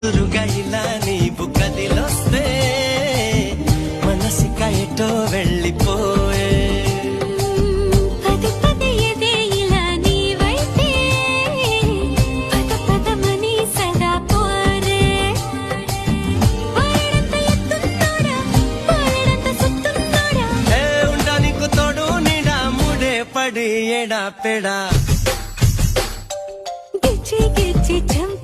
దురుగా ఇలా నీవు గదిలొస్తే మనసిక ఎటో వెళ్ళిపోయే పదే పదే ఎదే ఇలా నీవైతే పద పదమని సదా పోరే వాడంత ఎత్తున్నోడా వాడంత సుత్తున్నోడా ఏ ఉండనికి తోడు నీడా ముడే పడి ఎడా పెడా గిచ్చి గిచ్చి చంప